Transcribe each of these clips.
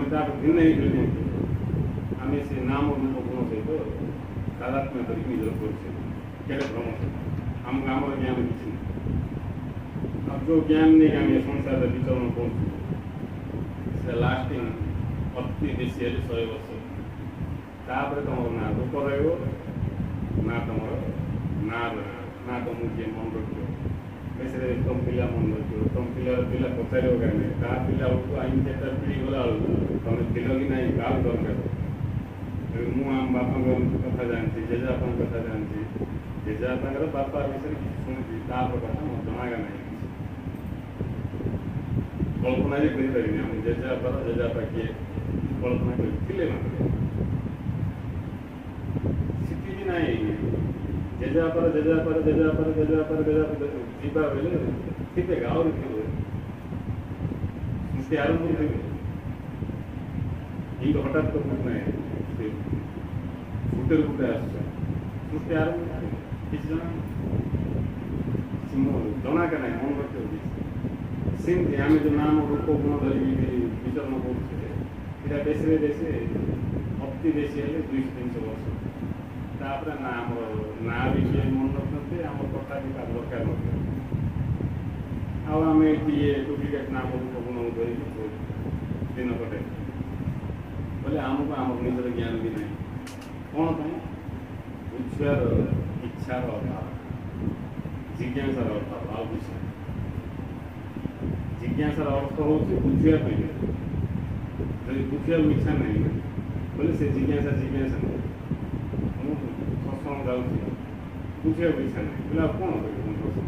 ଆମେ ତାଠୁ ଭିନ୍ନ ହେଇଥିଲେ ଆମେ ସେ ନାମ ରୂପ ଗୁଣ ସହିତ ତାଦାତ୍ମ୍ୟ କରିକି ନିଜର ପରିଚୟ କେଡ଼େ ଭ୍ରମ ଆମକୁ ଆମର ଜ୍ଞାନ କିଛି ନାହିଁ। ଆଉ ଯେଉଁ ଜ୍ଞାନ ନେଇକି ଆମେ ଏ ସଂସାରରେ ବିଚରଣ କରୁଛୁ ସେ ଲାଷ୍ଟିଂ ଅତି ବେଶୀ ହେଲେ 100 ବର୍ଷ। ତାପରେ ତୁମର ନା ରୂପ ରହିବ ନା ତୁମର ନା ରହିବ ନା ତୁମକୁ ଯିଏ ମନେ ରଖିବ। ବେଶୀରେ ତୁମ ପିଲା ମନେ ରଖିବ, ତୁମ ପିଲା ପଚାରିବ କାହିଁକି ତା ପିଲା ବେଳକୁ ଆଇନ 4ଟା ପିଢ଼ି ଗଲା ବେଳକୁ ତୁମେ ଥିଲ କି ନାହିଁ କାହାକୁ ଦରକାର। ମୁଁ ଆମ ବାପାଙ୍କ କଥା ଜାଣିଛି, ଜେଜେବାପାଙ୍କ କଥା ଜାଣିଛି, ଜେଜେବାପାଙ୍କର ବାପା ବିଷୟରେ କିଛି ଶୁଣିଛି, ତାପରେ କଥା ମୋର ଜଣାଗା ନାହିଁ କିଛି। କଳ୍ପନା ବି କରିପାରିନି ଆମ ଜେଜେବାପା କିଏ କଳ୍ପନା କରିଥିଲେ ମାତ୍ର ଶିଖିବି ନାହିଁ। ଜେଜେବାପାର ଯିବା ବେଲେ ଥିବେ ଆହୁରି ଥିବେ ସୃଷ୍ଟି ଆରମ୍ଭ ଥିବେ ଏଇ ହଠାତ୍ ତ ନାହିଁ ଫୁଟେରୁ ଫୁଟେ ଆସୁଛ ସୃଷ୍ଟି ଆରମ୍ଭ କିଛି ଜଣା ଜଣାକା ନାହିଁ ମନ ରଖିବ କିଛି। ସେମିତି ଆମେ ଯେଉଁ ନାମ ରୂପ ଗୁଣ ଧରିକି ବିଚରଣ କରୁଛେ ସେଇଟା ବେଶୀରେ ବେଶୀ ଅତି ବେଶୀ ହେଲେ 200-300 ବର୍ଷ। ତାପରେ ନା ଆମର ନାଁ ବି କିଏ ମନେ ରଖିନଥିବେ, ଆମର କଥା ବି ତାର ଦରକାର ନଥିବ। ଆଉ ଆମେ ଟିଏ ଡୁପ୍ଲିକେଟ୍ ନାମ ରୂପ ଗୁଣ ଧରିକି ଦିନ କଟେ ବୋଲେ ଆମକୁ ଆମର ନିଜର ଜ୍ଞାନ ବି ନାହିଁ। କ'ଣ ପାଇଁ? ବୁଝିବାର ଇଚ୍ଛାର ଅଭାବ, ଜିଜ୍ଞାସାର ଅଭାବ, ଆଉ କିଛି ନାହିଁ। ଜିଜ୍ଞାସାର ଅର୍ଥ ହେଉଛି ବୁଝିବା ପାଇଁ। ଯଦି ବୁଝିବାକୁ ଇଚ୍ଛା ନାହିଁ ବୋଲେ ସେ ଜିଜ୍ଞାସା ନାହିଁ। ମୁଁ ସତ୍ସଙ୍ଗ ଯାଉଛି ବୁଝିବାକୁ ଇଚ୍ଛା ନାହିଁ ବୋଲେ ଆଉ କ'ଣ କରିବି? ମୁଁ ସତ୍ସଙ୍ଗ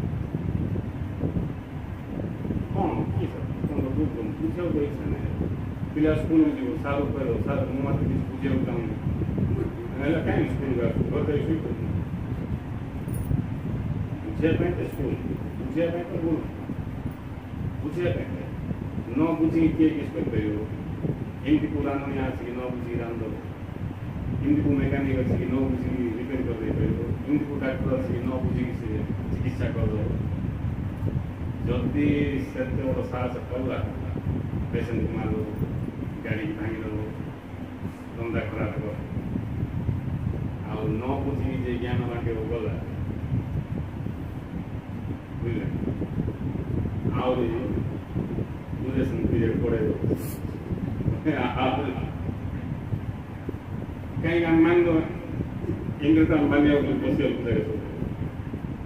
କ'ଣ କି ବୁଝିବାକୁ ଇଚ୍ଛା ନାହିଁ। ପିଲା ସ୍କୁଲକୁ ଯିବ, ସାର୍କୁ କହିବ ସାର୍ ମୁଁ ମୋତେ କିଛି ବୁଝିବାକୁ ଚାହୁଁନି, ହେଲେ କାହିଁକି ସ୍କୁଲକୁ ଆସୁଛୁ? ଘରେ ଶୋଇପଡ଼ୁନି। ବୁଝିବା ପାଇଁ ତ ସ୍କୁଲ, ବୁଝିବା ପାଇଁ ତ ଗୁରୁ, ବୁଝିବା ପାଇଁ ନ ବୁଝିକି କିଏ କିଛି କରିପାରିବ? ଏମିତି କେଉଁ ରାନ୍ଧୁଣି ଆସିକି ନ ବୁଝିକି ରାନ୍ଧିଦେବ, ଏମିତି କେଉଁ ମେକାନିକ୍ ଆସିକି ନ ବୁଝିକି ରିପେୟାର କରିଦେଇପାରିବ, ଏମିତି କେଉଁ ଡାକ୍ତର ଆସିକି ନ ବୁଝିକି ସେ ଚିକିତ୍ସା କରିଦେବ। ଯଦି ସେତେ ବଡ଼ ସାହସ କଲା ପେସେଣ୍ଟକୁ ମାରିଦେବ, ଗାଡ଼ିକି ଭାଙ୍ଗିଦେବ, ଧନ୍ଦା ଖରାପ କର। ଆଉ ନ ବୁଝିକି ଯେ ଜ୍ଞାନ ବାଣ୍ଟିବ ଗଲା ବୁଝିଲେ ଆହୁରି ड्यूरेशन पीरियड पड़ेगा। कहीं मान लो इंग्रेज अंबानी बसिया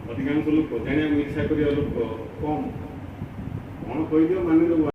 अधिकांश लोक जाना इच्छा कर लोक कम कौन कहीदिव मान